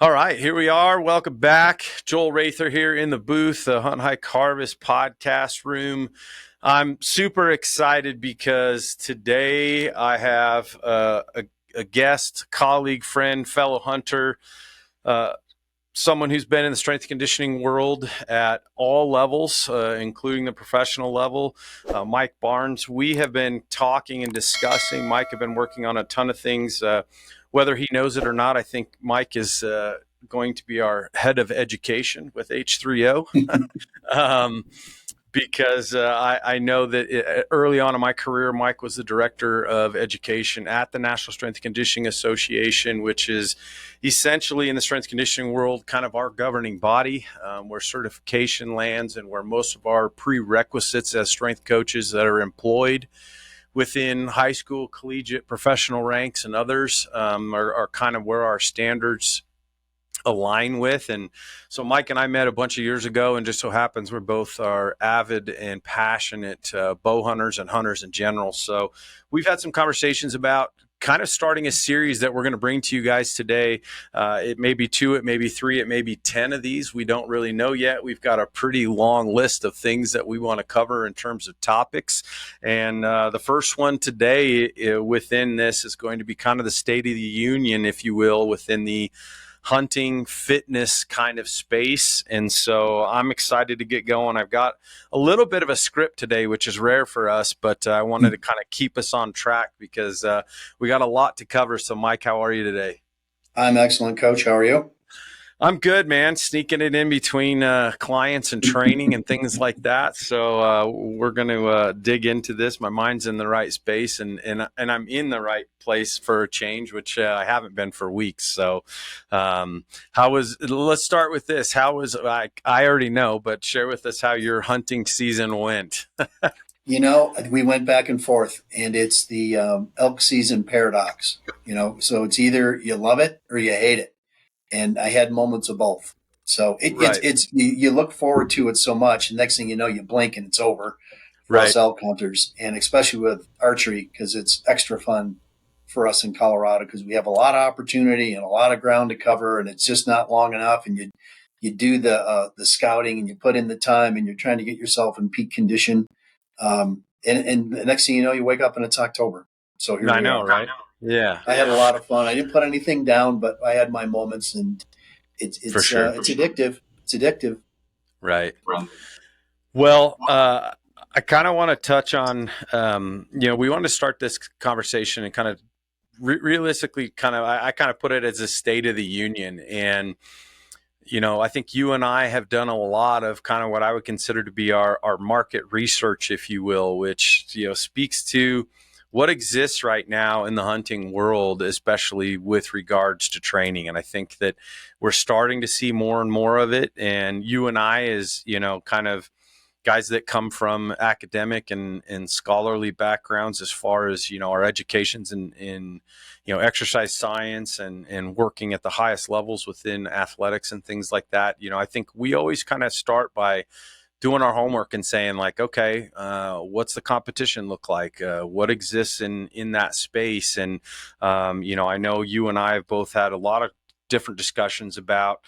All right, here we are. Welcome back. Joel Rather here in the booth, the Hunt Hike Harvest podcast room. I'm super excited because today I have a guest, colleague, friend, fellow hunter, uh, someone who's been in the strength and conditioning world at all levels, including the professional level, Mike Barnes. We have been talking and discussing. Mike have been working on a ton of things. Whether he knows it or not, I think Mike is going to be our head of education with H3O. um, because I know that early on in my career, Mike was the director of education at the National Strength and Conditioning Association, which is essentially in the strength and conditioning world kind of our governing body, where certification lands and where most of our prerequisites as strength coaches that are employed within high school, collegiate, professional ranks and others are kind of where our standards align with. And so Mike and I met a bunch of years ago, and just so happens we're both are avid and passionate bow hunters and hunters in general. So we've had some conversations about kind of starting a series that we're going to bring to you guys today. It may be 2, it may be 3, it may be 10 of these. We don't really know yet. We've got a pretty long list of things that we want to cover in terms of topics. And the first one today within this is going to be kind of the State of the Union, if you will, within the hunting fitness kind of space. And so I'm excited to get going. I've got a little bit of a script today, which is rare for us, but I wanted to kind of keep us on track because we got a lot to cover. So Mike, how are you today? I'm excellent, Coach. How are you? I'm good, man. Sneaking it in between clients and training and things like that. So we're going to dig into this. My mind's in the right space, and I'm in the right place for a change, which I haven't been for weeks. So, let's start with this. How was I already know, but share with us how your hunting season went. We went back and forth, and it's the elk season paradox. So it's either you love it or you hate it, and I had moments of both. So Right. it's you look forward to it so much, and next thing you know, you blink and it's over for us Right. elk hunters, and especially with archery because it's extra fun for us in Colorado because we have a lot of opportunity and a lot of ground to cover, and it's just not long enough. And you do the scouting and you put in the time, and you're trying to get yourself in peak condition. And the next thing you know, you wake up and it's October. So here I we know, are. right? Yeah, I had a lot of fun. I didn't put anything down, but I had my moments, and it's for it's sure. uh, it's addictive. It's addictive. Right. Well, I kind of want to touch on, we want to start this conversation and kind of realistically I kind of put it as a State of the Union. And, I think you and I have done a lot of kind of what I would consider to be our market research, if you will, which, speaks to what exists right now in the hunting world, especially with regards to training. And I think that we're starting to see more and more of it. And you and I, as, kind of guys that come from academic and scholarly backgrounds as far as our educations in exercise science and working at the highest levels within athletics and things like that. I think we always kind of start by doing our homework and saying like, okay, what's the competition look like? What exists in that space? And I know you and I have both had a lot of different discussions about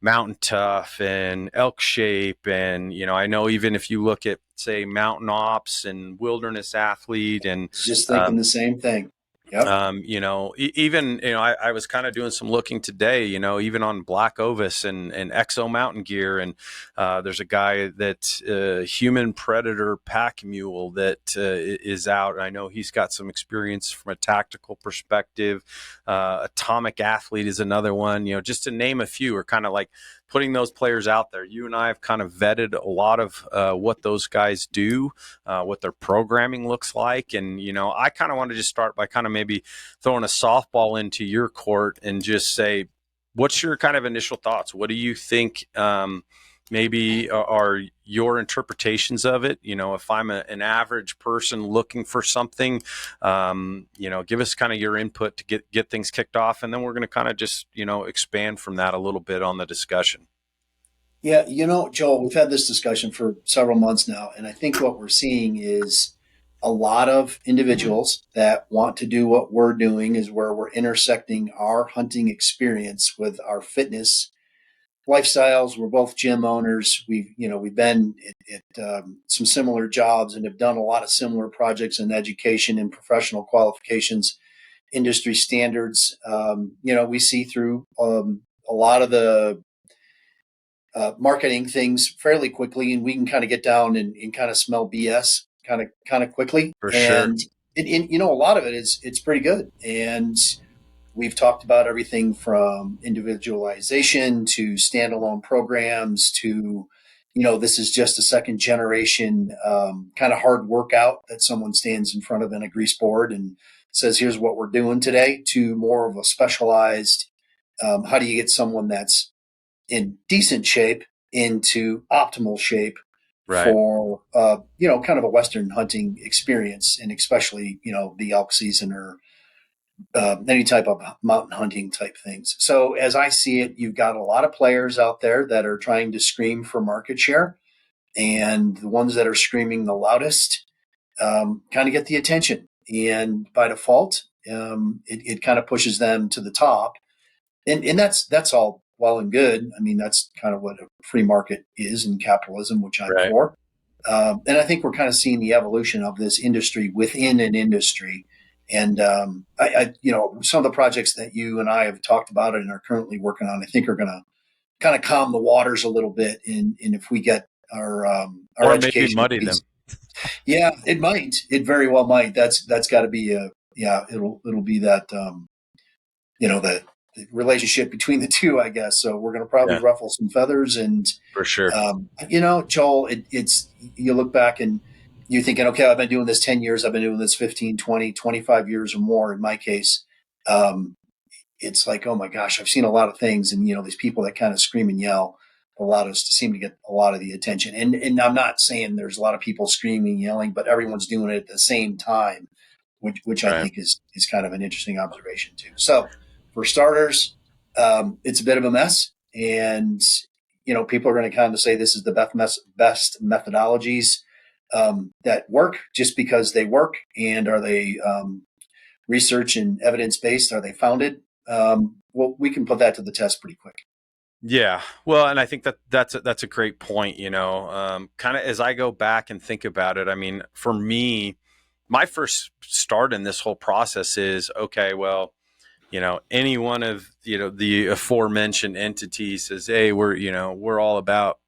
mountain tough and elk shape. And, I know even if you look at, say, mountain ops and wilderness athlete and, Just thinking the same thing. Yep. even, I was kind of doing some looking today, even on Black Ovis and Exo Mountain Gear. And there's a guy that Human Predator Pack Mule that is out. I know he's got some experience from a tactical perspective. Atomic Athlete is another one, just to name a few, are kind of like putting those players out there. You and I have kind of vetted a lot of what those guys do, what their programming looks like. And, I kind of want to just start by kind of maybe throwing a softball into your court and just say, what's your kind of initial thoughts? What do you think maybe are your interpretations of it? If I'm an average person looking for something, give us kind of your input to get things kicked off. And then we're going to kind of just, expand from that a little bit on the discussion. Yeah, Joel, we've had this discussion for several months now, and I think what we're seeing is a lot of individuals that want to do what we're doing is where we're intersecting our hunting experience with our fitness lifestyles. We're both gym owners. We've been at some similar jobs and have done a lot of similar projects in education and professional qualifications, industry standards. We see through a lot of the marketing things fairly quickly, and we can kind of get down and kind of smell BS kind of quickly. For sure. And a lot of it is it's pretty good. And we've talked about everything from individualization to standalone programs to, this is just a second generation kind of hard workout that someone stands in front of in a grease board and says, here's what we're doing today, to more of a specialized, how do you get someone that's in decent shape into optimal shape Right. for, kind of a Western hunting experience, and especially, the elk season or any type of mountain hunting type things. So as I see it, you've got a lot of players out there that are trying to scream for market share, and the ones that are screaming the loudest kind of get the attention. And by default, it kind of pushes them to the top. And that's all well and good. I mean, that's kind of what a free market is in capitalism, which I'm Right. for. And I think we're kind of seeing the evolution of this industry within an industry. And some of the projects that you and I have talked about and are currently working on, I think are going to kind of calm the waters a little bit. And if we get our Or maybe education muddy piece, them. yeah, it might. It very well might. That's got to be yeah. It'll be that the relationship between the two, I guess. So we're going to probably Yeah, ruffle some feathers. And for sure. Joel, it's you look back and you're thinking, okay, I've been doing this 10 years. I've been doing this 15, 20, 25 years or more in my case. Um, it's like, oh my gosh, I've seen a lot of things. And, these people that kind of scream and yell allowed us to seem to get a lot of the attention. And I'm not saying there's a lot of people screaming, yelling, but everyone's doing it at the same time, which I Right. think is kind of an interesting observation too. So for starters, it's a bit of a mess. And, people are going to kind of say this is the best methodologies that work just because they work. And are they research and evidence based? Are they founded? Well, we can put that to the test pretty quick. Yeah. Well, and I think that's a great point. Kind of as I go back and think about it. I mean, for me, my first start in this whole process is okay. Well, any one of the aforementioned entities says, hey, we're all about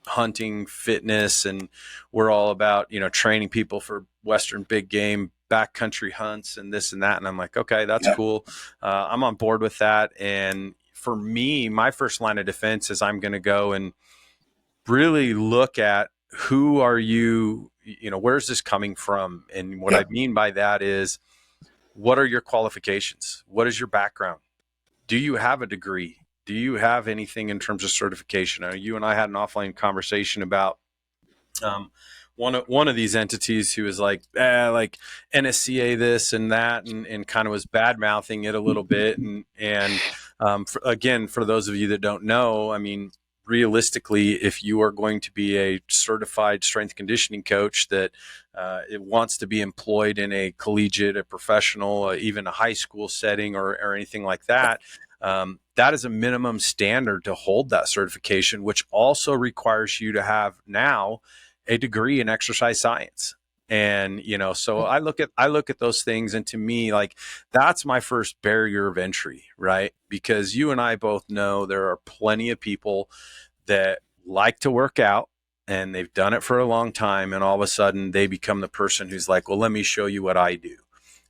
hunting fitness, and we're all about training people for Western big game backcountry hunts and this and that. And I'm like, okay, that's Yeah. cool. I'm on board with that. And for me, my first line of defense is I'm going to go and really look at who are you, where's this coming from? And what I Yep. mean by that is, what are your qualifications? What is your background? Do you have a degree? Do you have anything in terms of certification? You and I had an offline conversation about um, one of these entities who was like NSCA this and that, and kind of was bad mouthing it a little bit. Again, for those of you that don't know, I mean, realistically, if you are going to be a certified strength conditioning coach that it wants to be employed in a collegiate, a professional, even a high school setting or anything like that, that is a minimum standard to hold that certification, which also requires you to have now a degree in exercise science. And so I look at those things, and to me, like, that's my first barrier of entry, right? Because you and I both know there are plenty of people that like to work out, and they've done it for a long time, and all of a sudden they become the person who's like, well, let me show you what I do.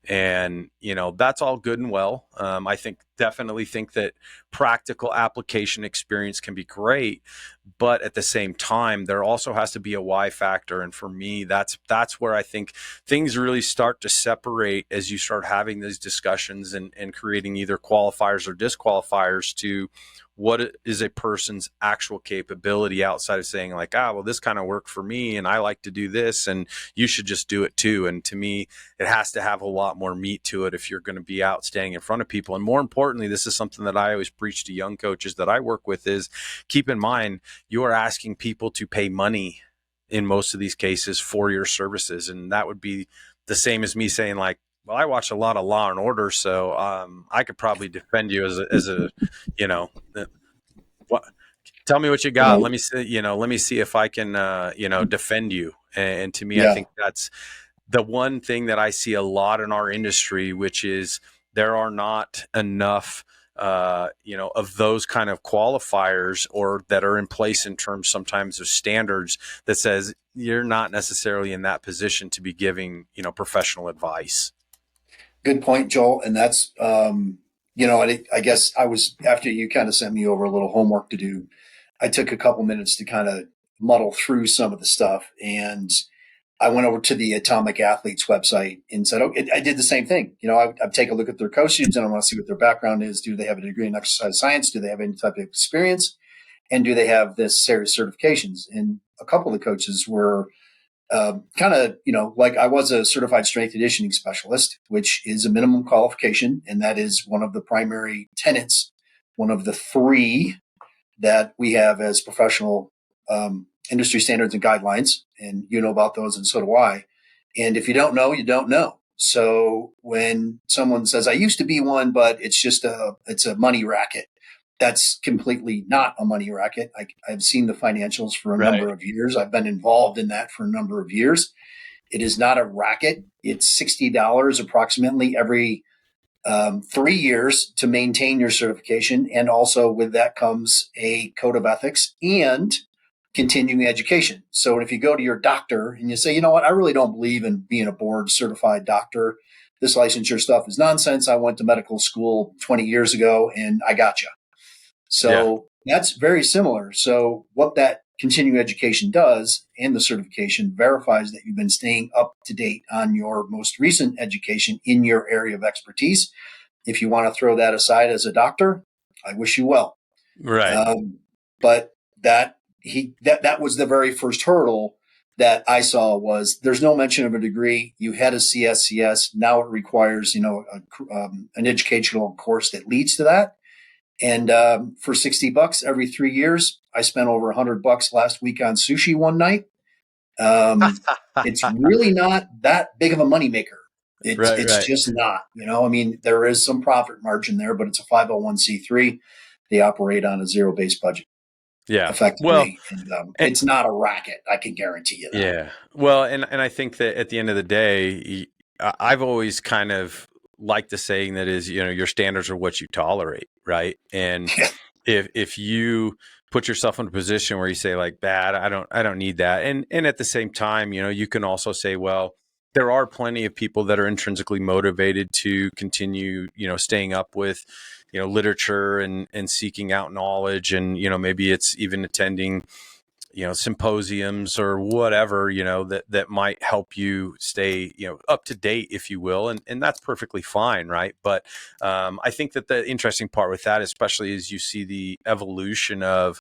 And that's all good and well. I definitely think that practical application experience can be great, but at the same time, there also has to be a why factor. And for me, that's where I think things really start to separate as you start having these discussions and creating either qualifiers or disqualifiers to what is a person's actual capability, outside of saying like, well, this kind of worked for me and I like to do this and you should just do it too. And to me, it has to have a lot more meat to it if you're going to be out standing in front of people. And more importantly, this is something that I always preach to young coaches that I work with is, keep in mind, you are asking people to pay money in most of these cases for your services. And that would be the same as me saying like, well, I watch a lot of Law and Order, so I could probably defend you as a you know, what, tell me what you got. Right. Let me see, let me see if I can, defend you. And to me, I Yeah. think that's the one thing that I see a lot in our industry, which is there are not enough, of those kind of qualifiers or that are in place in terms sometimes of standards that says you're not necessarily in that position to be giving, professional advice. Good point, Joel. And that's, I guess I was, after you kind of sent me over a little homework to do, I took a couple minutes to kind of muddle through some of the stuff. And I went over to the Atomic Athletes website and said, okay, I did the same thing. I take a look at their coaches and I want to see what their background is. Do they have a degree in exercise science? Do they have any type of experience? And do they have this series certifications? And a couple of the coaches were kind of, like I was a certified strength conditioning specialist, which is a minimum qualification. And that is one of the primary tenets, one of the three that we have as professional industry standards and guidelines. And you know about those, and so do I. And if you don't know, you don't know. So when someone says, I used to be one, but it's a money racket, that's completely not a money racket. I've seen the financials for a Right. number of years. I've been involved in that for a number of years. It is not a racket. It's $60 approximately every 3 years to maintain your certification. And also with that comes a code of ethics and continuing education. So if you go to your doctor and you say, you know what, I really don't believe in being a board certified doctor. This licensure stuff is nonsense. I went to medical school 20 years ago and I got you. Yeah. So that's very similar. So what that continuing education does and the certification verifies that you've been staying up to date on your most recent education in your area of expertise. If you want to throw that aside as a doctor, I wish you well. Right. But that was the very first hurdle that I saw was there's no mention of a degree. You had a CSCS. Now it requires, an educational course that leads to that. And for $60 every 3 years, I spent over $100 last week on sushi one night. It's really not that big of a moneymaker. Right. It's Right. just not. I mean, there is some profit margin there, but it's a 501c3. They operate on a zero-based budget Yeah. Well, effectively, and and, it's not a racket. I can guarantee you that. yeah. Well, and I think that at the end of the day, I've always kind of liked the saying that is, your standards are what you tolerate, right? And if you put yourself in a position where you say like, bad, I don't need that. And at the same time, you can also say, well, there are plenty of people that are intrinsically motivated to continue, staying up with, literature and seeking out knowledge. And, maybe it's even attending, symposiums or whatever, that might help you stay, up to date, if you will. And that's perfectly fine. Right. But I think that the interesting part with that, especially as you see the evolution of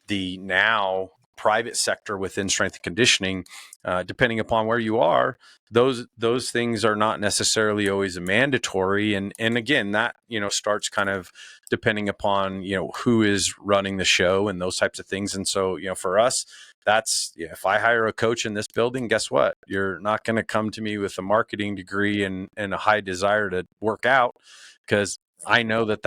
the now private sector within strength and conditioning, depending upon where you are, those things are not necessarily always mandatory. And again, that, starts kind of depending upon, who is running the show and those types of things. And so, for us, that's, if I hire a coach in this building, guess what? You're not going to come to me with a marketing degree and a high desire to work out, because I know that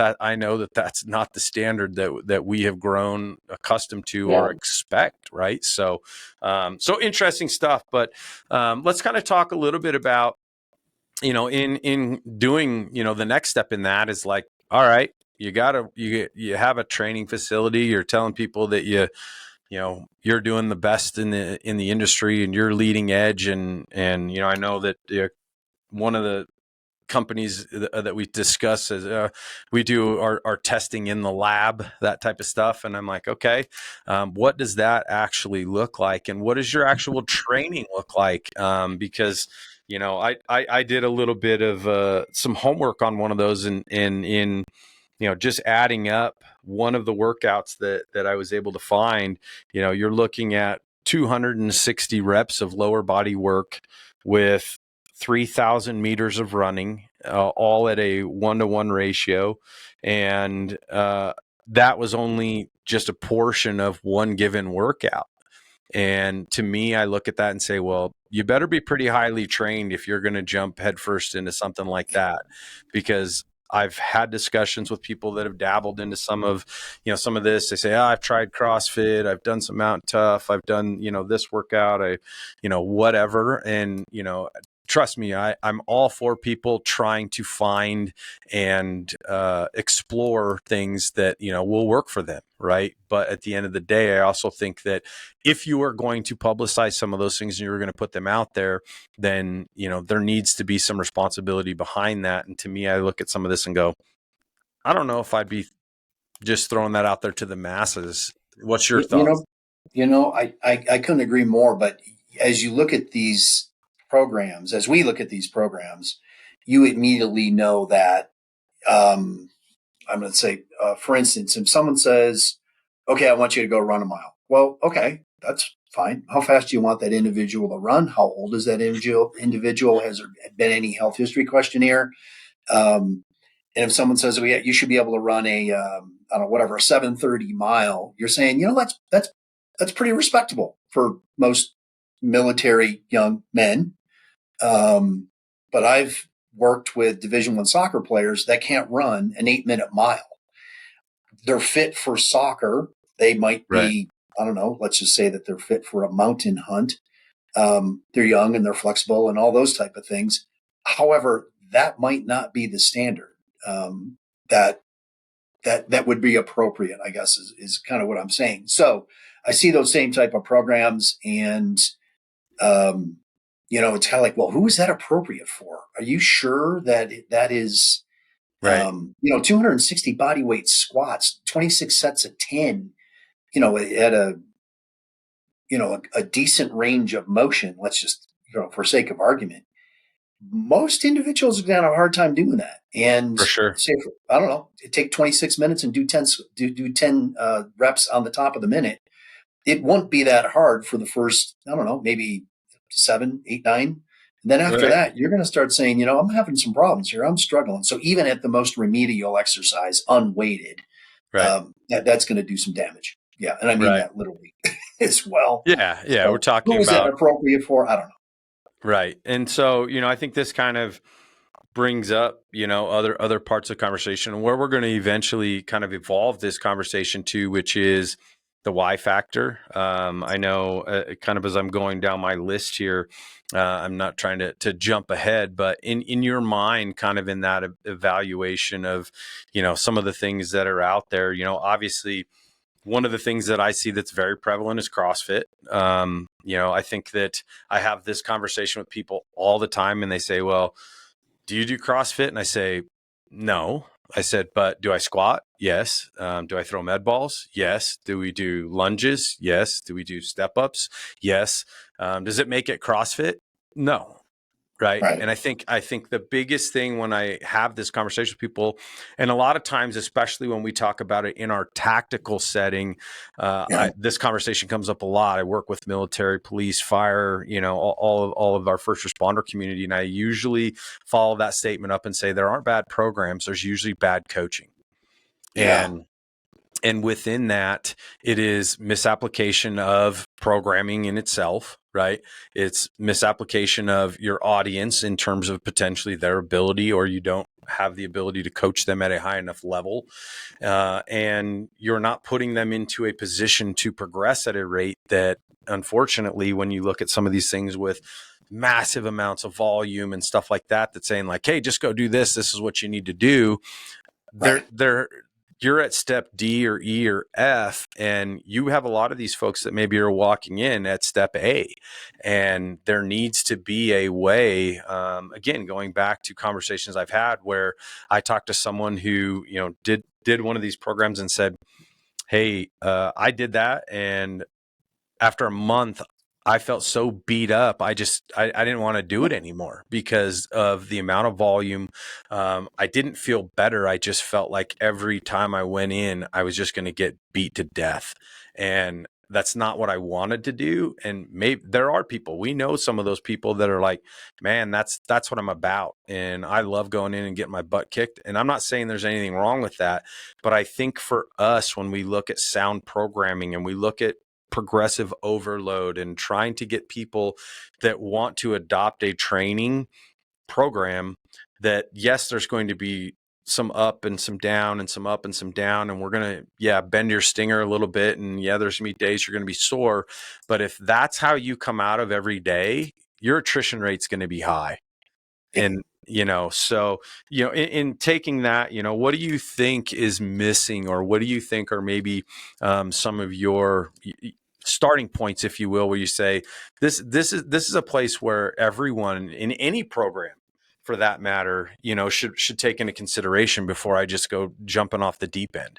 that's not the standard that we have grown accustomed to Yeah. or expect, right? So, so interesting stuff. But let's kind of talk a little bit about, in doing, the next step in that is like, all right, you have a training facility. You're telling people that you're doing the best in the industry and you're leading edge. And I know that one of the companies that we discuss is we do our testing in the lab, that type of stuff. And I'm like, okay, what does that actually look like? And what does your actual training look like? Because, I did a little bit of some homework on one of those and in, just adding up one of the workouts that I was able to find, you're looking at 260 reps of lower body work with 3,000 meters of running, all at a 1-to-1 ratio. And that was only just a portion of one given workout. And to me, I look at that and say, well, you better be pretty highly trained if you're going to jump headfirst into something like that, because I've had discussions with people that have dabbled into some of this. They say, oh, I've tried CrossFit, I've done some Mount Tough, I've done, this workout, whatever. And, trust me, I'm all for people trying to find and explore things that, will work for them. Right. But at the end of the day, I also think that if you are going to publicize some of those things and you're going to put them out there, then, there needs to be some responsibility behind that. And to me, I look at some of this and go, I don't know if I'd be just throwing that out there to the masses. What's your You, you thoughts? know, I couldn't agree more. But as you look at these programs, as we look at these programs, you immediately know that I'm going to say, for instance, if someone says, okay, I want you to go run a mile. Well, okay, that's fine. How fast do you want that individual to run? How old is that individual? Has there been any health history questionnaire? And if someone says, well, yeah, you should be able to run I don't know, whatever, a 7:30 mile, you're saying, that's pretty respectable for most military young men. But I've worked with Division I soccer players that can't run an 8-minute mile. They're fit for soccer. They might Right. be, I don't know, let's just say that they're fit for a mountain hunt. They're young and they're flexible and all those type of things. However, that might not be the standard. That that would be appropriate, I guess, is kind of what I'm saying. So I see those same type of programs, and it's kind of like, well, who is that appropriate for? Are you sure that that is, Right. 260 body weight squats, 26 sets of 10, at a decent range of motion? Let's just, for sake of argument, most individuals are going to have a hard time doing that. And For sure. say, I don't know, take 26 minutes and do 10 reps on the top of the minute. It won't be that hard for the first, I don't know, maybe 7, 8, 9. And then after Right. that, you're going to start saying, I'm having some problems here. I'm struggling. So even at the most remedial exercise, unweighted, Right. that's going to do some damage. Yeah. And I mean Right. that literally as well. Yeah. Yeah. We're So talking who is that about, appropriate for? I don't know. right. And so, I think this kind of brings up, other parts of the conversation where we're going to eventually kind of evolve this conversation to, which is the why factor. I know kind of as I'm going down my list here, I'm not trying to jump ahead, but in your mind, kind of in that evaluation of, some of the things that are out there, obviously one of the things that I see that's very prevalent is CrossFit. I think that I have this conversation with people all the time and they say, well, do you do CrossFit? And I say, no. I said, but do I squat? Yes. Do I throw med balls? Yes. Do we do lunges? Yes. Do we do step ups? Yes. Does it make it CrossFit? No. Right. Right. And I think the biggest thing when I have this conversation with people, and a lot of times, especially when we talk about it in our tactical setting, Yeah. this conversation comes up a lot. I work with military, police, fire, all of our first responder community. And I usually follow that statement up and say, there aren't bad programs. There's usually bad coaching. Yeah. And within that, it is misapplication of programming in itself, right? It's misapplication of your audience in terms of potentially their ability, or you don't have the ability to coach them at a high enough level. And you're not putting them into a position to progress at a rate that, unfortunately, when you look at some of these things with massive amounts of volume and stuff like that, that's saying like, hey, just go do this. This is what you need to do. Right. They're you're at step D or E or F, and you have a lot of these folks that maybe are walking in at step A, and there needs to be a way. Again, going back to conversations I've had where I talked to someone who did one of these programs and said, "Hey, I did that, and after a month, I felt so beat up. I didn't want to do it anymore because of the amount of volume. I didn't feel better. I just felt like every time I went in, I was just going to get beat to death. And that's not what I wanted to do. And maybe there are people, we know some of those people that are like, man, that's what I'm about. And I love going in and getting my butt kicked. And I'm not saying there's anything wrong with that. But I think for us, when we look at sound programming and we look at progressive overload and trying to get people that want to adopt a training program that, yes, there's going to be some up and some down and some up and some down. And we're going to, bend your stinger a little bit. And there's going to be days you're going to be sore. But if that's how you come out of every day, your attrition rate's going to be high. And, so, in taking that, what do you think is missing, or what do you think are maybe some of your starting points, if you will, where you say this is a place where everyone in any program, for that matter, should take into consideration before I just go jumping off the deep end?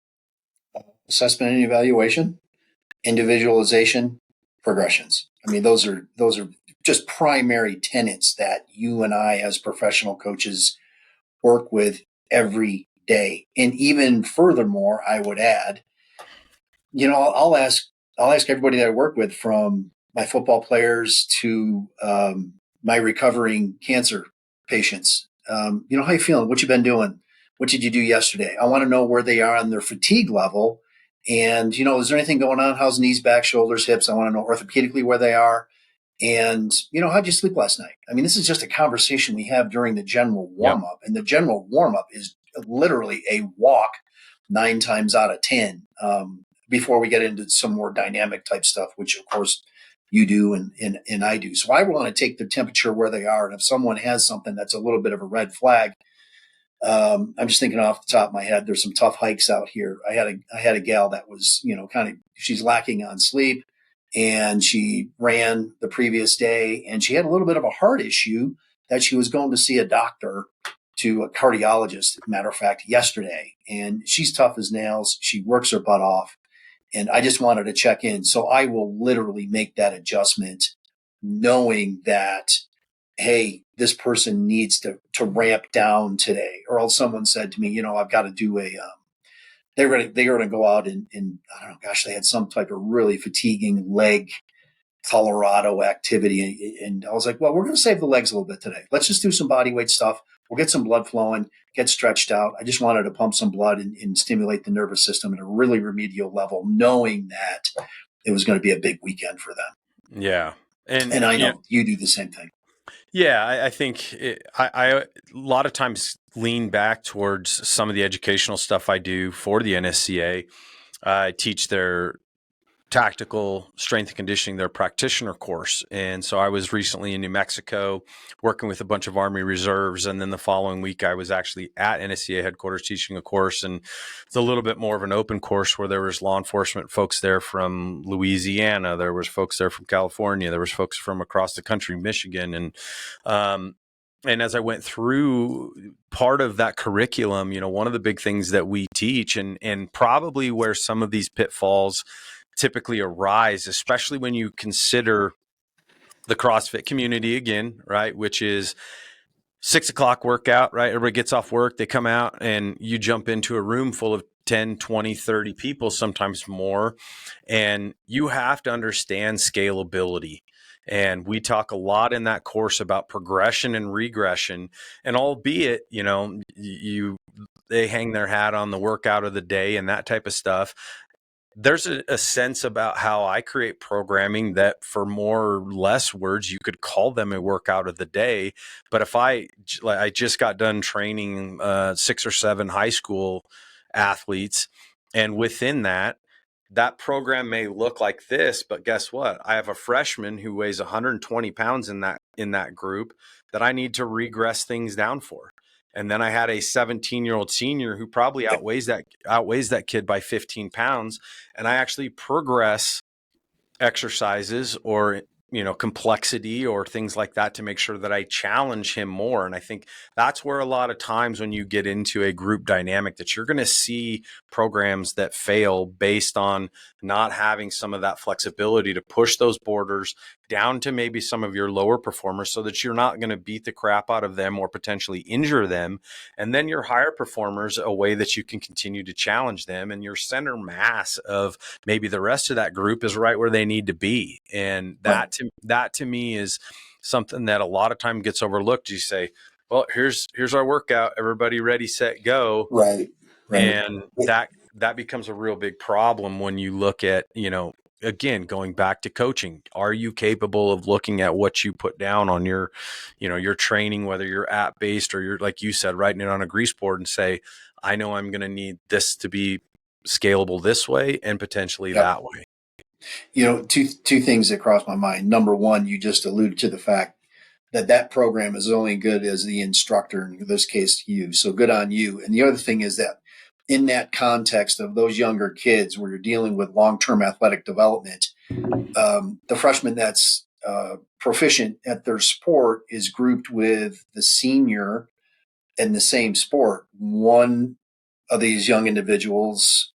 Assessment and evaluation, individualization, progressions. I mean, those are just primary tenets that you and I, as professional coaches, work with every day. And even furthermore, I would add, I'll ask everybody that I work with, from my football players to my recovering cancer patients. How you feeling? What you been doing? What did you do yesterday? I want to know where they are on their fatigue level. And, is there anything going on? How's knees, back, shoulders, hips? I want to know orthopedically where they are. And, how'd you sleep last night? I mean, this is just a conversation we have during the general Yep. warm up. And the general warm up is literally a walk 9 times out of 10, before we get into some more dynamic type stuff, which of course you do and I do. So I want to take the temperature where they are. And if someone has something that's a little bit of a red flag, I'm just thinking off the top of my head, there's some tough hikes out here. I had a gal that was, she's lacking on sleep, and she ran the previous day, and she had a little bit of a heart issue that she was going to see a doctor, to a cardiologist, matter of fact, yesterday. And she's tough as nails. She works her butt off. And I just wanted to check in. So I will literally make that adjustment, knowing that, hey, this person needs to ramp down today. Or else someone said to me, I've got to do they're gonna go out and I don't know, gosh, they had some type of really fatiguing leg Colorado activity. And I was like, well, we're going to save the legs a little bit today. Let's just do some body weight stuff. We'll get some blood flowing, get stretched out. I just wanted to pump some blood and stimulate the nervous system at a really remedial level, knowing that it was going to be a big weekend for them. Yeah. And I know you do the same thing. Yeah, I think I a lot of times lean back towards some of the educational stuff I do for the NSCA. I teach their tactical strength and conditioning, their practitioner course. And so I was recently in New Mexico working with a bunch of Army reserves. And then the following week, I was actually at NSCA headquarters teaching a course. And it's a little bit more of an open course where there was law enforcement folks there from Louisiana. There was folks there from California. There was folks from across the country, Michigan. And as I went through part of that curriculum, one of the big things that we teach, and probably where some of these pitfalls typically arise, especially when you consider the CrossFit community again, right? Which is 6 o'clock workout, right? Everybody gets off work, they come out, and you jump into a room full of 10, 20, 30 people, sometimes more. And you have to understand scalability. And we talk a lot in that course about progression and regression. And albeit, they hang their hat on the workout of the day and that type of stuff, there's a sense about how I create programming that, for more or less words, you could call them a workout of the day. But if I just got done training 6 or 7 high school athletes, and within that program may look like this, but guess what? I have a freshman who weighs 120 pounds in that group that I need to regress things down for. And then I had a 17-year-old senior who probably outweighs that kid by 15 pounds. And I actually progress exercises or complexity or things like that to make sure that I challenge him more. And I think that's where a lot of times when you get into a group dynamic, that you're going to see programs that fail based on not having some of that flexibility to push those borders down to maybe some of your lower performers, so that you're not going to beat the crap out of them or potentially injure them. And then your higher performers, a way that you can continue to challenge them, and your center mass of maybe the rest of that group is right where they need to be. And that to me is something that a lot of time gets overlooked. You say, well, here's our workout, everybody ready, set, go. Right. And that becomes a real big problem when you look at, again, going back to coaching, are you capable of looking at what you put down on your, your training, whether you're app based or you're, like you said, writing it on a grease board and say, I know I'm going to need this to be scalable this way and potentially Yep. that way. Two things that cross my mind. Number one, you just alluded to the fact that program is only good as the instructor, in this case, you. So good on you. And the other thing is that in that context of those younger kids where you're dealing with long-term athletic development, the freshman that's proficient at their sport is grouped with the senior in the same sport. One of these young individuals,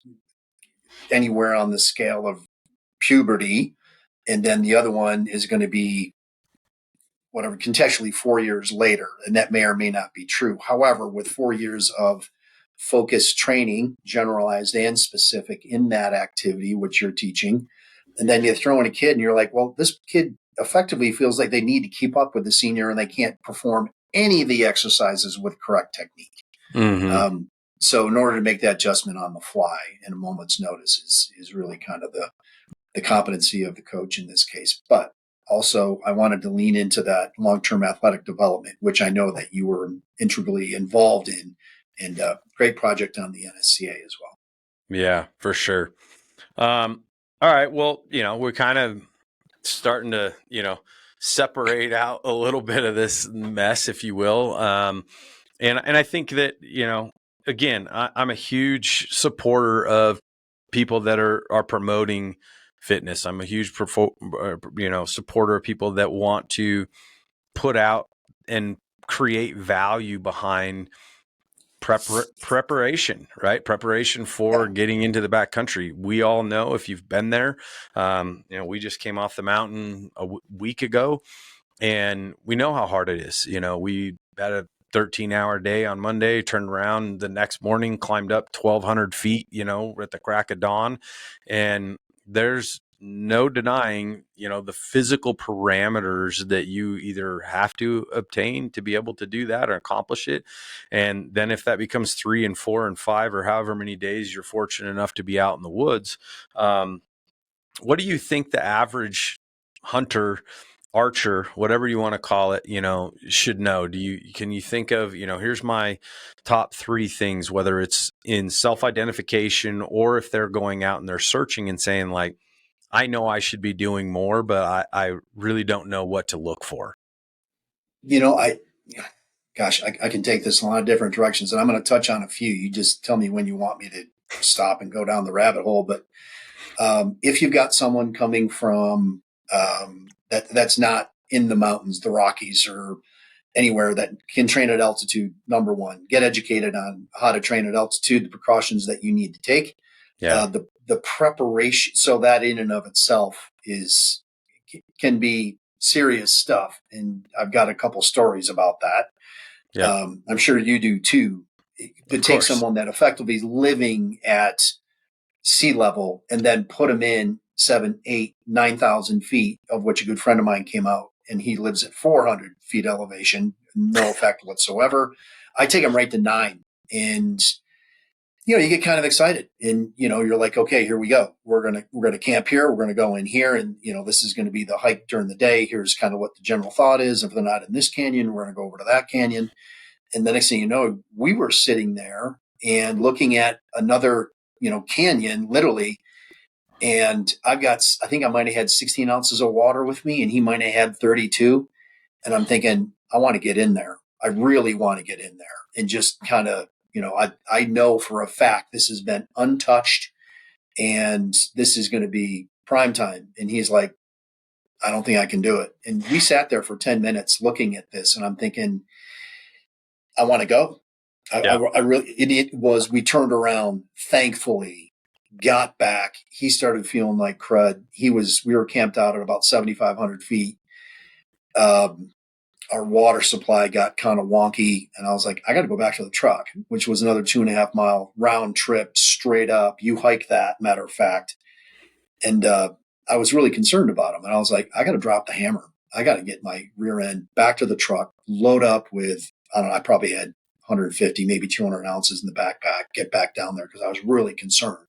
anywhere on the scale of puberty, and then the other one is going to be whatever, contextually 4 years later. And that may or may not be true. However, with 4 years of focused training, generalized and specific in that activity, which you're teaching, and then you throw in a kid and you're like, well, this kid effectively feels like they need to keep up with the senior and they can't perform any of the exercises with correct technique. Mm-hmm. So in order to make that adjustment on the fly in a moment's notice is really kind of the competency of the coach in this case. But also, I wanted to lean into that long-term athletic development, which I know that you were integrally involved in, and great project on the NSCA as well. Yeah, for sure. All right. Well, we're kind of starting to, separate out a little bit of this mess, if you will. And I think that, again, I'm a huge supporter of people that are promoting fitness. I'm a huge, supporter of people that want to put out and create value behind preparation, right? Preparation for Yeah. getting into the backcountry. We all know, if you've been there, we just came off the mountain a week ago, and we know how hard it is. We had a 13-hour day on Monday, turned around the next morning, climbed up 1,200 feet, at the crack of dawn. And there's no denying, the physical parameters that you either have to obtain to be able to do that or accomplish it. And then if that becomes 3 and 4 and 5, or however many days you're fortunate enough to be out in the woods, what do you think the average hunter, archer, whatever you want to call it, should know? Can you think of, here's my top 3 things, whether it's in self-identification or if they're going out and they're searching and saying, like, I know I should be doing more, but I really don't know what to look for. I gosh, I can take this in a lot of different directions, and I'm going to touch on a few. You just tell me when you want me to stop and go down the rabbit hole. But if you've got someone coming from that's not in the mountains, the Rockies, or anywhere that can train at altitude, number one, get educated on how to train at altitude, the precautions that you need to take, Yeah. the preparation. So that in and of itself can be serious stuff. And I've got a couple stories about that. Yeah. I'm sure you do too. To Of take course. someone that effectively is living at sea level and then put them in 7, 8, 9,000 feet, of which a good friend of mine came out and he lives at 400 feet elevation, no effect whatsoever. I take him right to 9, and you get kind of excited, and you're like, okay, here we go. We're gonna camp here. We're gonna go in here, and this is going to be the hike during the day. Here's kind of what the general thought is. If they're not in this canyon, we're gonna go over to that canyon. And the next thing you know, we were sitting there and looking at another, canyon, literally. And I think I might have had 16 ounces of water with me, and he might have had 32. And I'm thinking, I want to get in there. I really want to get in there and just kind of, I know for a fact this has been untouched and this is going to be prime time. And he's like, I don't think I can do it. And we sat there for 10 minutes looking at this, and I'm thinking, I want to go. Yeah. I really, it was, we turned around, thankfully, got back. He started feeling like crud. We were camped out at about 7,500 feet. Our water supply got kind of wonky, and I was like, I got to go back to the truck, which was another 2.5 mile round trip straight up. You hike that, matter of fact. And I was really concerned about him. And I was like, I got to drop the hammer. I got to get my rear end back to the truck, load up with, I don't know, I probably had 150, maybe 200 ounces in the backpack, get back down there because I was really concerned.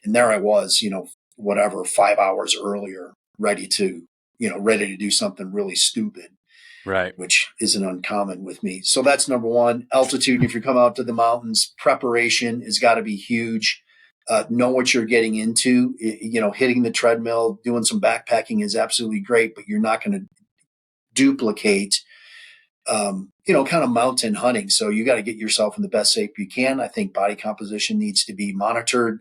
And there I was, whatever 5 hours earlier, ready to, ready to do something really stupid, Right. which isn't uncommon with me. So that's number one. Altitude. If you come out to the mountains, preparation has got to be huge. Know what you're getting into. Hitting the treadmill, doing some backpacking is absolutely great, but you're not going to duplicate, kind of mountain hunting. So you got to get yourself in the best shape you can. I think body composition needs to be monitored.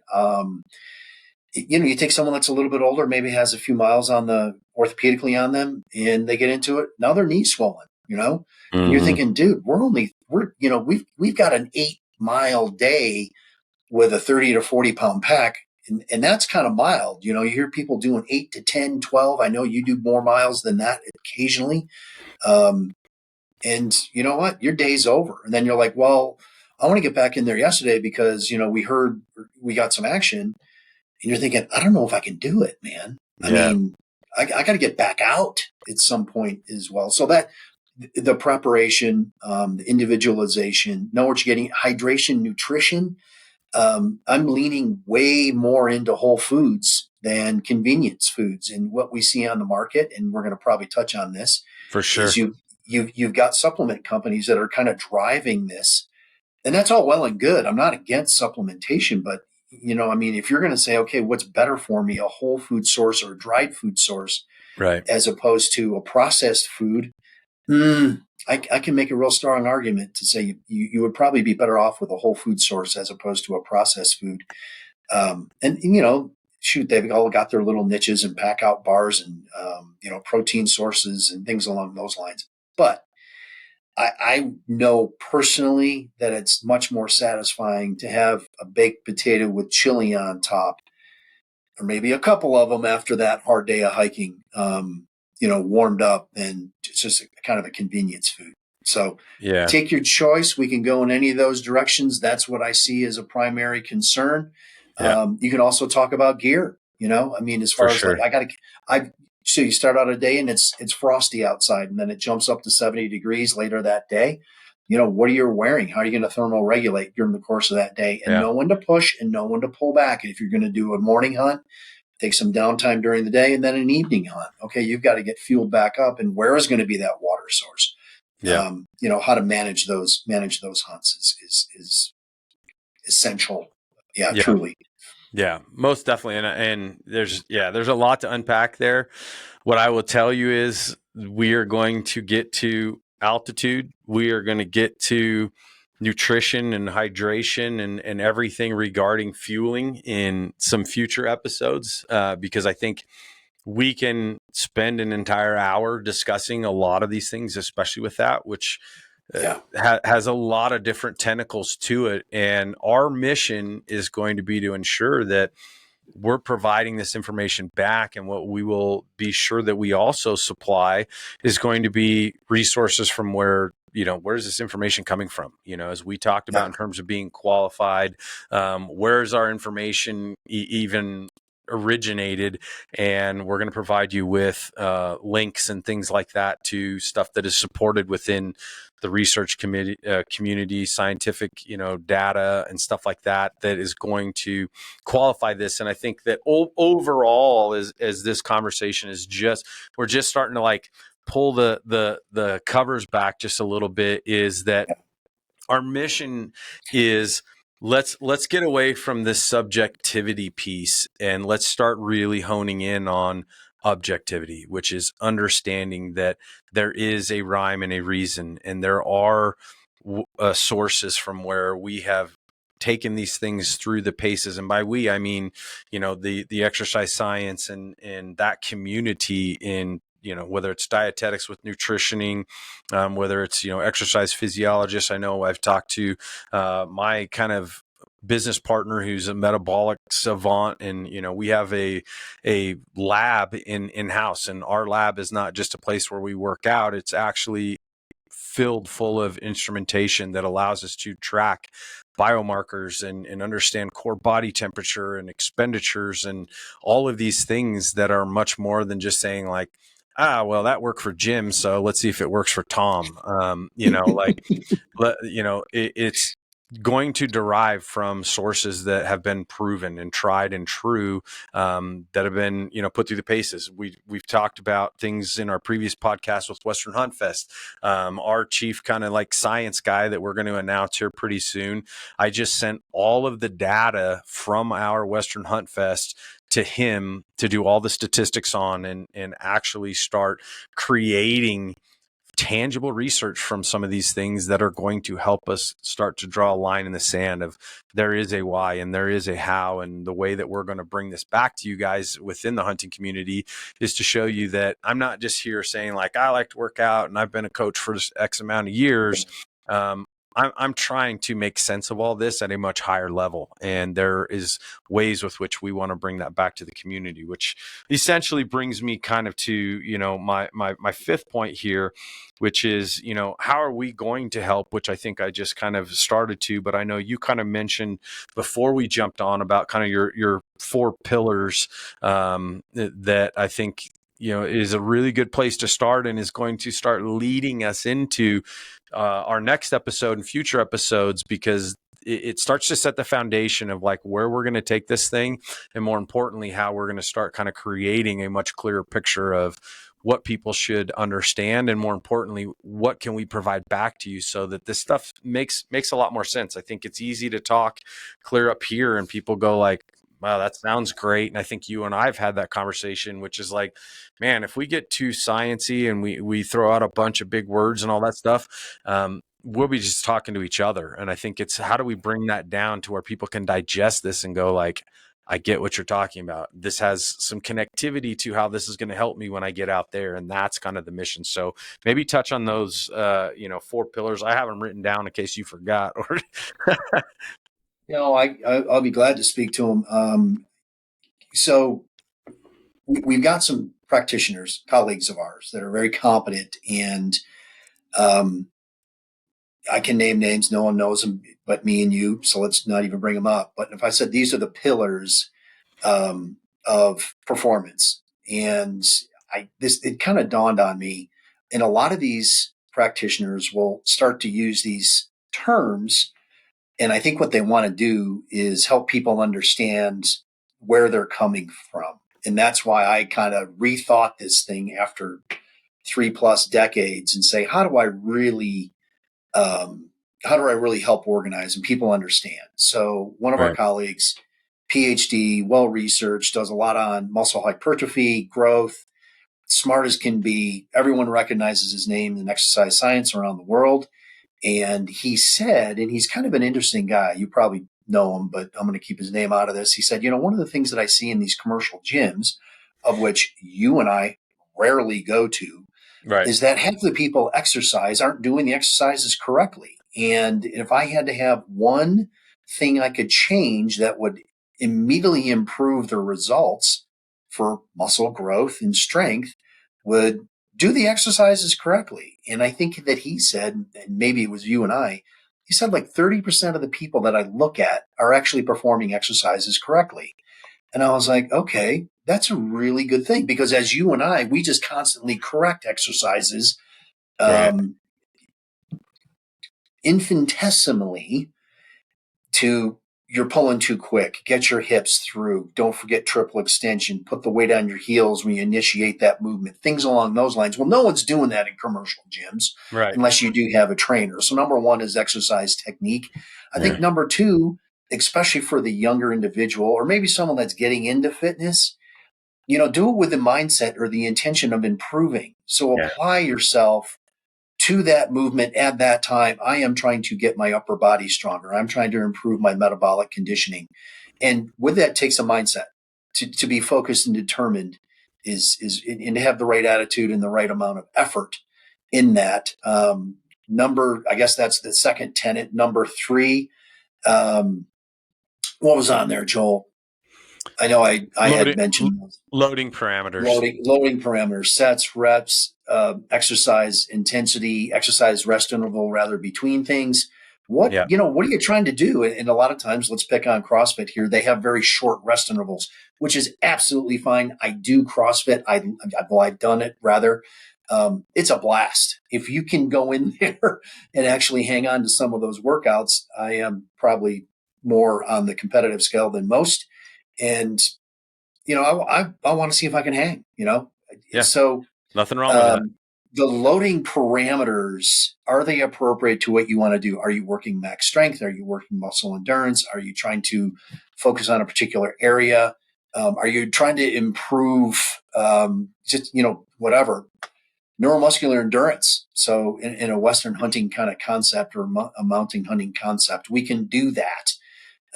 You take someone that's a little bit older, maybe has a few miles on the orthopedically on them, and they get into it. Now their knee's swollen, and you're Mm-hmm. thinking, dude, we've got an 8 mile day with a 30 to 40 pound pack. And that's kind of mild. You hear people doing 8 to 10, 12. I know you do more miles than that occasionally. Um, and you know what? Your day's over. And then you're like, well, I want to get back in there yesterday because, we heard we got some action. And you're thinking, I don't know if I can do it, man. I Yeah, mean, I got to get back out at some point as well. So that the preparation, the individualization, know what you're getting, hydration, nutrition. I'm leaning way more into whole foods than convenience foods. And what we see on the market, and we're going to probably touch on this, for is sure. you've got supplement companies that are kind of driving this, and that's all well and good. I'm not against supplementation, but if you're going to say, okay, what's better for me, a whole food source or a dried food source, Right. as opposed to a processed food, I can make a real strong argument to say you would probably be better off with a whole food source as opposed to a processed food. And shoot, they've all got their little niches and pack out bars and protein sources and things along those lines. But I know personally that it's much more satisfying to have a baked potato with chili on top, or maybe a couple of them after that hard day of hiking, warmed up, and it's just kind of a convenience food. So Yeah. take your choice. We can go in any of those directions. That's what I see as a primary concern. Yeah, You can also talk about gear. As for far as like sure. so you start out a day and it's frosty outside, and then it jumps up to 70 degrees later that day. What are you wearing? How are you going to thermoregulate during the course of that day? And Yeah. know when to push and know when to pull back. And if you're going to do a morning hunt, take some downtime during the day and then an evening hunt. Okay, you've got to get fueled back up. And where is going to be that water source? Yeah. How to manage those hunts is essential. Yeah, Yeah. truly. Yeah, most definitely. And there's a lot to unpack there. What I will tell you is we are going to get to altitude. We are going to get to nutrition and hydration and everything regarding fueling in some future episodes, because I think we can spend an entire hour discussing a lot of these things, especially with that, which Yeah, has a lot of different tentacles to it. And our mission is going to be to ensure that we're providing this information back. And what we will be sure that we also supply is going to be resources from where's this information coming from? As we talked about yeah, in terms of being qualified, where's our information even originated? And we're going to provide you with links and things like that to stuff that is supported within the research community, scientific, data and stuff like that, that is going to qualify this. And I think that overall, as this conversation is we're just starting to like pull the covers back just a little bit, is that our mission is let's get away from this subjectivity piece and let's start really honing in on objectivity, which is understanding that there is a rhyme and a reason, and there are sources from where we have taken these things through the paces. And by we, I mean, the exercise science and that community in, whether it's dietetics with nutritioning, whether it's, exercise physiologists. I know I've talked to my kind of business partner who's a metabolic savant, and we have a lab in house, and our lab is not just a place where we work out. It's actually filled full of instrumentation that allows us to track biomarkers and understand core body temperature and expenditures and all of these things that are much more than just saying like, well, that worked for Jim, so let's see if it works for Tom. It's going to derive from sources that have been proven and tried and true, that have been, put through the paces. We've talked about things in our previous podcast with Western Hunt Fest. Our chief kind of like science guy that we're going to announce here pretty soon. I just sent all of the data from our Western Hunt Fest to him to do all the statistics on, and actually start creating tangible research from some of these things that are going to help us start to draw a line in the sand of there is a why and there is a how. And the way that we're going to bring this back to you guys within the hunting community is to show you that I'm not just here saying like, I like to work out and I've been a coach for X amount of years. I'm trying to make sense of all this at a much higher level. And there is ways with which we want to bring that back to the community, which essentially brings me kind of to, my fifth point here, which is, how are we going to help, which I think I just kind of started to, but I know you kind of mentioned before we jumped on about kind of your 4 pillars, that I think, is a really good place to start and is going to start leading us into our next episode and future episodes, because it starts to set the foundation of like where we're going to take this thing, and more importantly, how we're going to start kind of creating a much clearer picture of what people should understand, and more importantly, what can we provide back to you so that this stuff makes a lot more sense. I think it's easy to talk clear up here and people go like, wow, that sounds great. And I think you and I've had that conversation, which is like, man, if we get too sciencey and we throw out a bunch of big words and all that stuff, we'll be just talking to each other. And I think it's how do we bring that down to where people can digest this and go like, I get what you're talking about. This has some connectivity to how this is going to help me when I get out there. And that's kind of the mission. So maybe touch on those, 4 pillars. I have them written down in case you forgot. Or I'll be glad to speak to them. So we've got some practitioners, colleagues of ours, that are very competent, and I can name names. No one knows them but me and you, so let's not even bring them up. But if I said these are the pillars of performance, and it kind of dawned on me, and a lot of these practitioners will start to use these terms, and I think what they want to do is help people understand where they're coming from. And that's why I kind of rethought this thing after 3+ decades and say, how do I really help organize and people understand? So one of our right, colleagues, PhD, well researched, does a lot on muscle hypertrophy, growth, smart as can be. Everyone recognizes his name in exercise science around the world. And he said, and he's kind of an interesting guy. You probably know him, but I'm going to keep his name out of this. He said, one of the things that I see in these commercial gyms, of which you and I rarely go to, right, is that half the people exercise aren't doing the exercises correctly. And if I had to have one thing I could change that would immediately improve the results for muscle growth and strength, would do the exercises correctly. And I think that he said, and maybe it was you and I, he said like 30% of the people that I look at are actually performing exercises correctly. And I was like, okay, that's a really good thing, because as you and I, we just constantly correct exercises right. um, infinitesimally to you're pulling too quick, get your hips through, don't forget triple extension, put the weight on your heels when you initiate that movement, things along those lines. Well, no one's doing that in commercial gyms Right. unless you do have a trainer. So number one is exercise technique. I think Yeah. number two, especially for the younger individual or maybe someone that's getting into fitness, do it with the mindset or the intention of improving. So Yeah. apply yourself to that movement at that time. I am trying to get my upper body stronger. I'm trying to improve my metabolic conditioning. And with that takes a mindset to be focused and determined and to have the right attitude and the right amount of effort in that. I guess that's the second tenet. Number three, what was on there, Joel? I know I had Loading mentioned loading parameters. loading parameters, sets, reps, exercise intensity, exercise rest interval rather between things, Yeah. What are you trying to do? And a lot of times, let's pick on CrossFit here. They have very short rest intervals, which is absolutely fine. I do CrossFit. I've done it rather. It's a blast. If you can go in there and actually hang on to some of those workouts, I am probably more on the competitive scale than most. And, I want to see if I can hang, Yeah. so Nothing wrong with that. um, the loading parameters, are they appropriate to what you want to do? Are you working max strength? Are you working muscle endurance? Are you trying to focus on a particular area? Are you trying to improve whatever neuromuscular endurance? So in a Western hunting kind of concept or a mounting hunting concept, we can do that.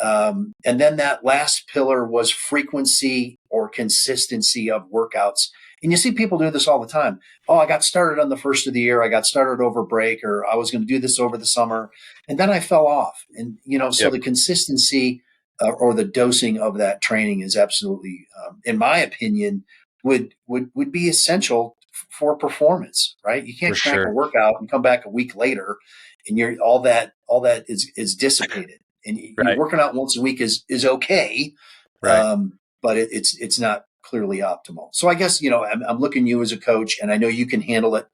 And then that last pillar was frequency or consistency of workouts. And you see people do this all the time. Oh, I got started on the first of the year. I got started over break, or I was going to do this over the summer. And then I fell off. And, so Yep. the consistency or the dosing of that training is absolutely, in my opinion, would be essential for performance, right? You For can't crank a sure. workout and come back a week later and you're all that is dissipated. And you Right. working out once a week is okay, Right. but it's not clearly optimal. So I guess I'm looking at you as a coach, and I know you can handle it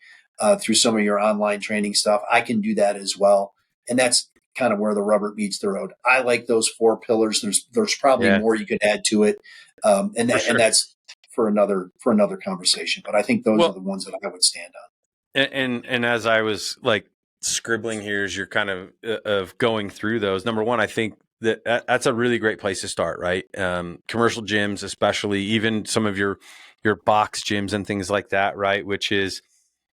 through some of your online training stuff. I can do that as well, and that's kind of where the rubber meets the road. I like those four pillars. There's probably Yeah. more you could add to it, For and sure. that's for another conversation. But I think those are Well, the ones that I would stand on. and as I was like scribbling here as you're kind of going through those, number one, I think that's a really great place to start, right? Commercial gyms, especially, even some of your box gyms and things like that, right? Which is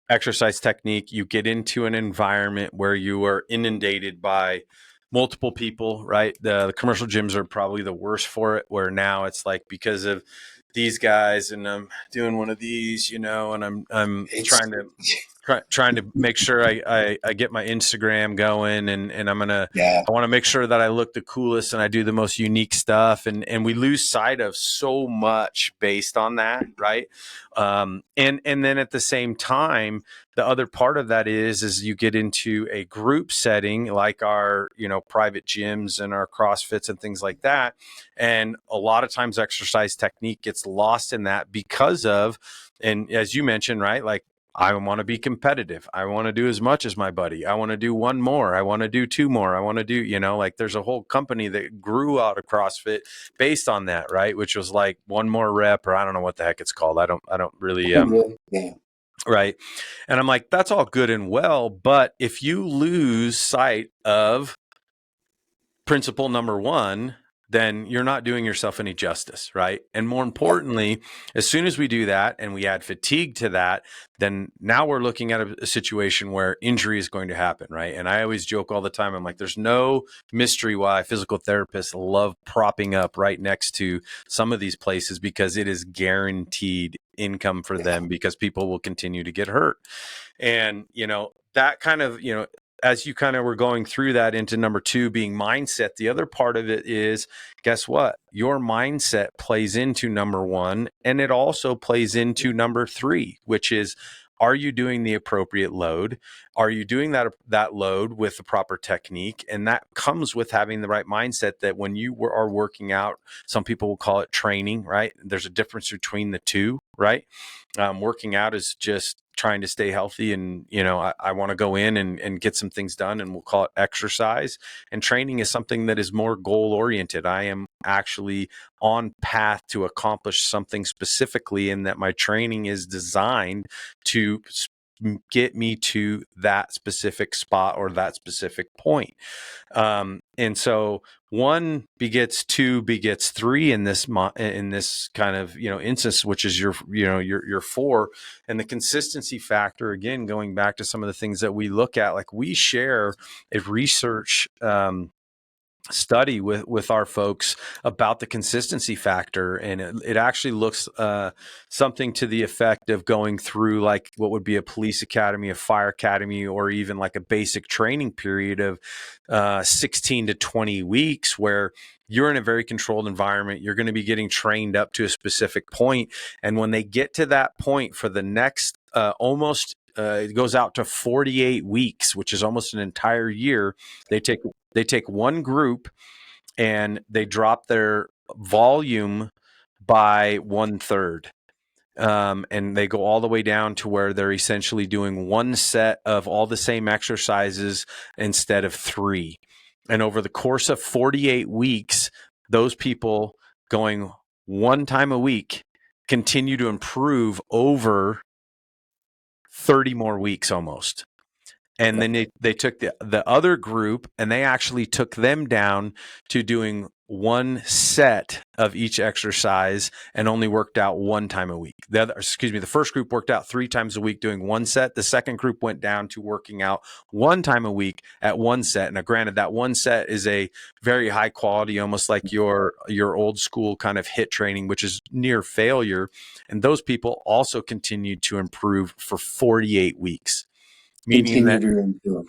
exercise technique. You get into an environment where you are inundated by multiple people, right? The commercial gyms are probably the worst for it, where now it's like, because of these guys, and I'm doing one of these, and I'm It's trying to make sure I get my Instagram going, and yeah, I want to make sure that I look the coolest and I do the most unique stuff, and we lose sight of so much based on that, right? And then at the same time, the other part of that is you get into a group setting like our private gyms and our CrossFits and things like that, and a lot of times exercise technique gets lost in that because of, and as you mentioned, right, like, I want to be competitive. I want to do as much as my buddy. I want to do one more. I want to do two more. I want to do, like, there's a whole company that grew out of CrossFit based on that, right? Which was like one more rep, or I don't know what the heck it's called. I don't really, yeah, right. And I'm like, that's all good and well. But if you lose sight of principle number one, then you're not doing yourself any justice, right? And more importantly, as soon as we do that and we add fatigue to that, then now we're looking at a situation where injury is going to happen, right? And I always joke all the time, I'm like, there's no mystery why physical therapists love propping up right next to some of these places, because it is guaranteed income for yeah. them, because people will continue to get hurt. And, that kind of, as you kind of were going through that into number two being mindset, the other part of it is, guess what? Your mindset plays into number one, and it also plays into number three, which is, are you doing the appropriate load? Are you doing that load with the proper technique? And that comes with having the right mindset, that when you are working out, some people will call it training, right? There's a difference between the two, right? Working out is just trying to stay healthy, and I want to go in and get some things done, and we'll call it exercise. And training is something that is more goal oriented. I am actually on path to accomplish something specifically, in that my training is designed to get me to that specific spot or that specific point. And so one begets two begets three in this kind of instance, which is your four. And the consistency factor, again, going back to some of the things that we look at, like, we share a research study with our folks about the consistency factor, and it actually looks something to the effect of going through like what would be a police academy, a fire academy, or even like a basic training period of 16 to 20 weeks, where you're in a very controlled environment. You're going to be getting trained up to a specific point, and when they get to that point for the next almost it goes out to 48 weeks, which is almost an entire year. They take one group and they drop their volume by 1/3. And they go all the way down to where they're essentially doing one set of all the same exercises instead of three. And over the course of 48 weeks, those people going one time a week continue to improve over 30 more weeks almost. And then they took the other group and they actually took them down to doing one set of each exercise and only worked out one time a week. The first group worked out 3 times a week doing one set. The second group went down to working out one time a week at one set. Now, granted, that one set is a very high quality, almost like your old school kind of HIIT training, which is near failure. And those people also continued to improve for 48 weeks. Meaning Continue that to improve.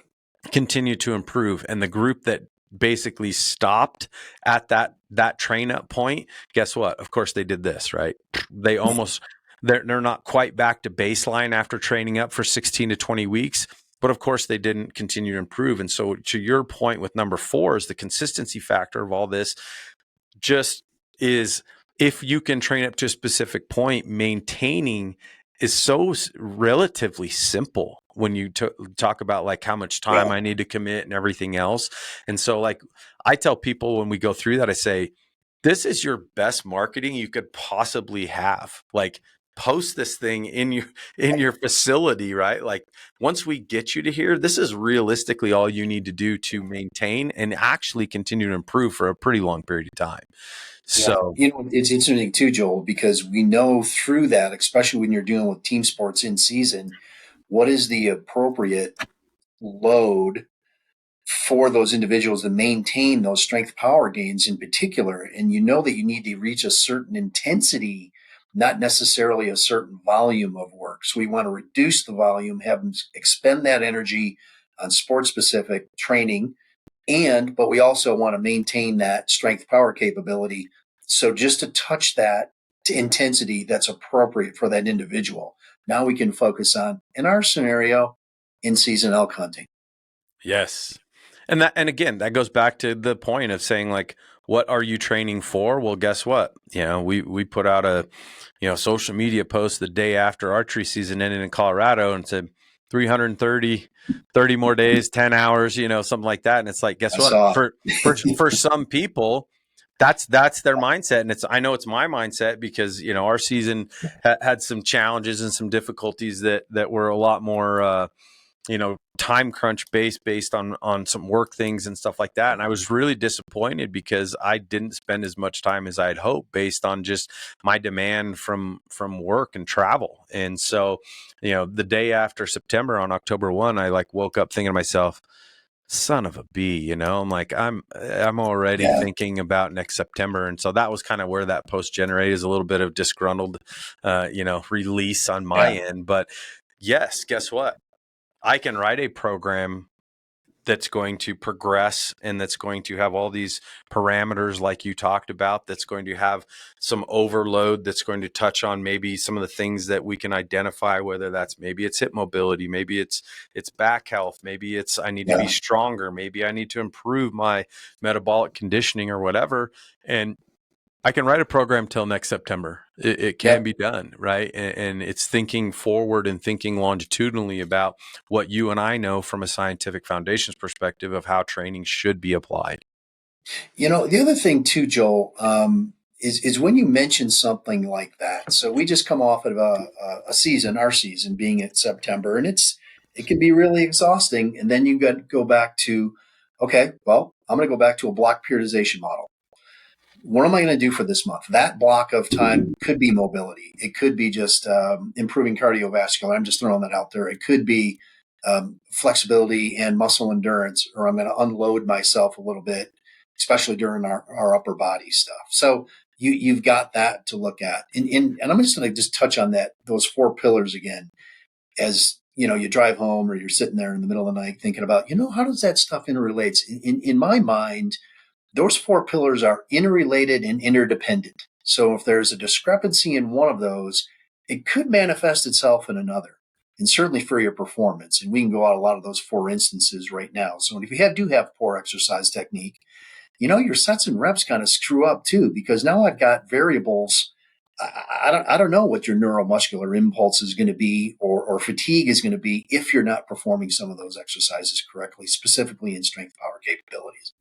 continue to improve. And the group that basically stopped at that train up point, guess what? Of course they did this, right? They almost they're not quite back to baseline after training up for 16 to 20 weeks. But of course they didn't continue to improve. And so to your point with number 4 is the consistency factor of all this just is if you can train up to a specific point, maintaining is so relatively simple when you talk about like how much time Yeah. I need to commit and everything else. And so like I tell people when we go through that, I say, this is your best marketing you could possibly have. Like post this thing in your facility, right? Like once we get you to here, this is realistically all you need to do to maintain and actually continue to improve for a pretty long period of time. Yeah. So It's interesting too, Joel, because we know through that, especially when you're dealing with team sports in season, what is the appropriate load for those individuals to maintain those strength power gains in particular. And you know that you need to reach a certain intensity, not necessarily a certain volume of work. So we want to reduce the volume, have them expend that energy on sport specific training. But we also want to maintain that strength power capability. So just to touch that to intensity that's appropriate for that individual. Now we can focus on, in our scenario, in season elk hunting. yes. And again, that goes back to the point of saying like, what are you training for? Well, guess what? We put out a, social media post the day after archery season ended in Colorado and said 330, 30 more days, 10 hours, something like that. And it's like, guess I what? saw. For some people, that's their mindset. And I know it's my mindset because, our season had some challenges and some difficulties that were a lot more, time crunch based on some work things and stuff like that. And I was really disappointed because I didn't spend as much time as I'd hoped based on just my demand from work and travel. And so, the day after September on October 1, I like woke up thinking to myself, son of a bee, I'm like, I'm already Yeah. thinking about next September. And so that was kind of where that post generated is a little bit of disgruntled, release on my Yeah. end. But yes, guess what? I can write a program that's going to progress and that's going to have all these parameters like you talked about, that's going to have some overload, that's going to touch on maybe some of the things that we can identify, whether that's maybe it's hip mobility, maybe it's back health, maybe it's I need to be Yeah. stronger, maybe I need to improve my metabolic conditioning or whatever. And I can write a program till next September. It can Yep. be done, right? And it's thinking forward and thinking longitudinally about what you and I know from a scientific foundations perspective of how training should be applied. The other thing too, Joel, is when you mention something like that. So we just come off of a season, our season being at September, and it can be really exhausting. And then you got to go back to, okay, well, I'm going to go back to a block periodization model. What am I going to do for this month? That block of time could be mobility. It could be just improving cardiovascular. I'm just throwing that out there. It could be flexibility and muscle endurance, or I'm going to unload myself a little bit, especially during our upper body stuff. So you've got that to look at. And I'm just going to just touch on those 4 pillars again. As you drive home or you're sitting there in the middle of the night thinking about, how does that stuff interrelates? In my mind, those 4 pillars are interrelated and interdependent. So if there's a discrepancy in one of those, it could manifest itself in another. and certainly for your performance. And we can go out a lot of those 4 instances right now. So if you do have poor exercise technique, your sets and reps kind of screw up too, because now I've got variables. I don't know what your neuromuscular impulse is going to be, or fatigue is going to be, if you're not performing some of those exercises correctly, specifically in strength power capabilities.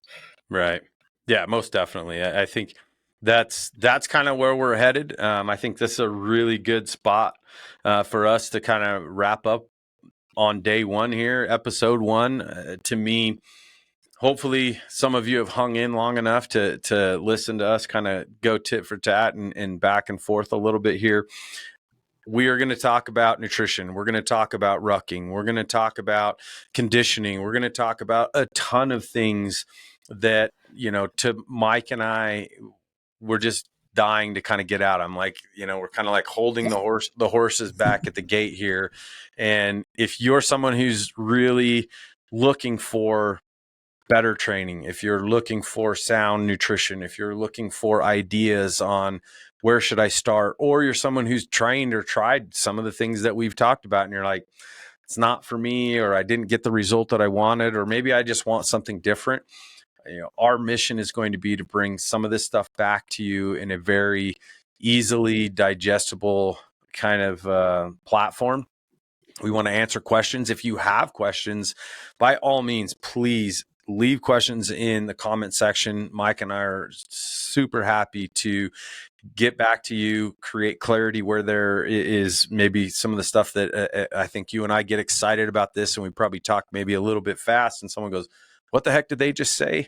Right. Yeah, most definitely. I think that's kind of where we're headed. I think this is a really good spot for us to kind of wrap up on day one here, episode one. To me, hopefully some of you have hung in long enough to listen to us kind of go tit for tat and back and forth a little bit here. We are going to talk about nutrition. We're going to talk about rucking. We're going to talk about conditioning. We're going to talk about a ton of things that, to Mike and I, we're just dying to kind of get out. I'm like, we're kind of like holding the horses back at the gate here. And if you're someone who's really looking for better training, if you're looking for sound nutrition, if you're looking for ideas on where should I start, or you're someone who's trained or tried some of the things that we've talked about and you're like, it's not for me, or I didn't get the result that I wanted, or maybe I just want something different. Our mission is going to be to bring some of this stuff back to you in a very easily digestible kind of platform. We want to answer questions. If you have questions, by all means, please leave questions in the comment section. Mike and I are super happy to get back to you, create clarity where there is maybe some of the stuff that I think you and I get excited about this, and we probably talk maybe a little bit fast, and someone goes, what the heck did they just say?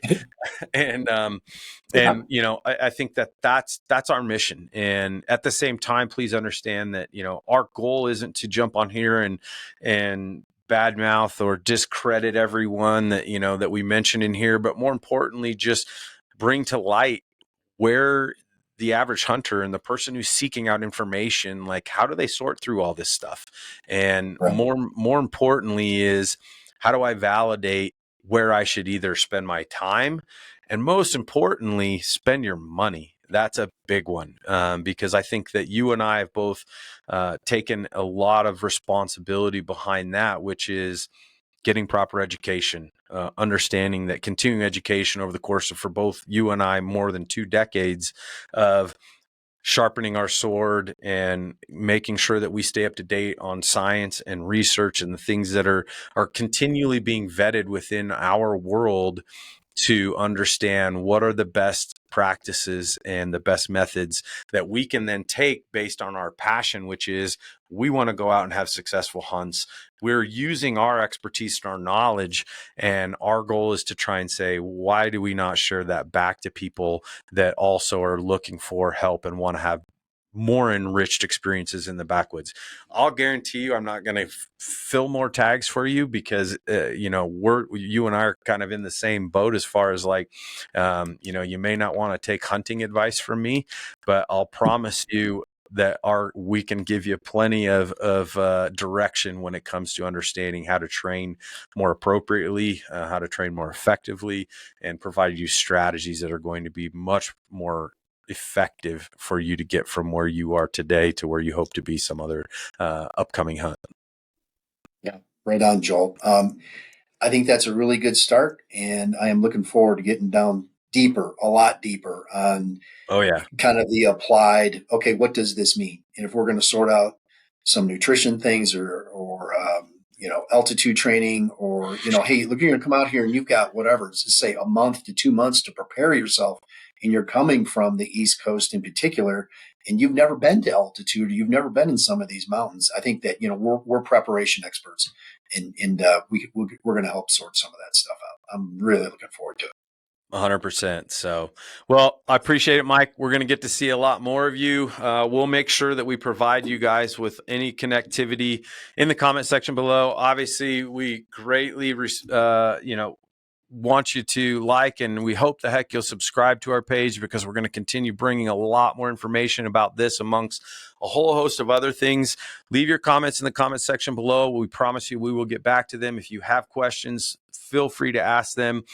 and I think that's our mission. And at the same time, please understand that our goal isn't to jump on here and badmouth or discredit everyone that we mentioned in here, but more importantly, just bring to light where the average hunter and the person who's seeking out information, like, how do they sort through all this stuff? And Right. more importantly is, how do I validate where I should either spend my time, and most importantly, spend your money? That's a big one, because I think that you and I have both taken a lot of responsibility behind that, which is getting proper education, understanding that continuing education over the course of, for both you and I, more than 2 decades of sharpening our sword and making sure that we stay up to date on science and research and the things that are continually being vetted within our world, to understand what are the best practices and the best methods that we can then take based on our passion, which is we want to go out and have successful hunts. We're using our expertise and our knowledge, and our goal is to try and say, why do we not share that back to people that also are looking for help and want to have more enriched experiences in the backwoods? I'll guarantee you, I'm not going to fill more tags for you, because you and I are kind of in the same boat as far as like, you may not want to take hunting advice from me, but I'll promise you that we can give you plenty of direction when it comes to understanding how to train more appropriately, how to train more effectively, and provide you strategies that are going to be much more effective for you to get from where you are today to where you hope to be some other upcoming hunt. Yeah, right on, Joel. I think that's a really good start, and I am looking forward to getting down deeper, a lot deeper, on Oh yeah. kind of the applied. Okay, what does this mean? And if we're going to sort out some nutrition things, or altitude training, or hey, look, you're going to come out here and you've got whatever, just say a month to 2 months to prepare yourself, and you're coming from the East Coast in particular, and you've never been to altitude, or you've never been in some of these mountains. I think that we're preparation experts, and we're going to help sort some of that stuff out. I'm really looking forward to it. 100%. So, well, I appreciate it, Mike. We're going to get to see a lot more of you. We'll make sure that we provide you guys with any connectivity in the comment section below. Obviously, we greatly, want you to like, and we hope the heck you'll subscribe to our page, because we're going to continue bringing a lot more information about this amongst a whole host of other things. Leave your comments in the comment section below. We promise you we will get back to them. If you have questions, feel free to ask them.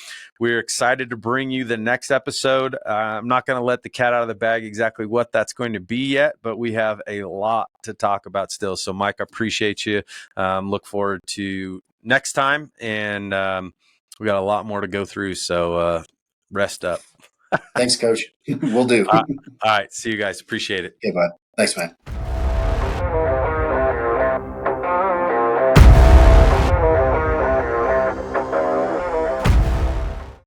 We're excited to bring you the next episode. I'm not going to let the cat out of the bag exactly what that's going to be yet, but we have a lot to talk about still. So Mike, I appreciate you. Look forward to next time. And we got a lot more to go through. So rest up. Thanks, Coach. We'll do. All right. See you guys. Appreciate it. Okay, bud. Thanks, man.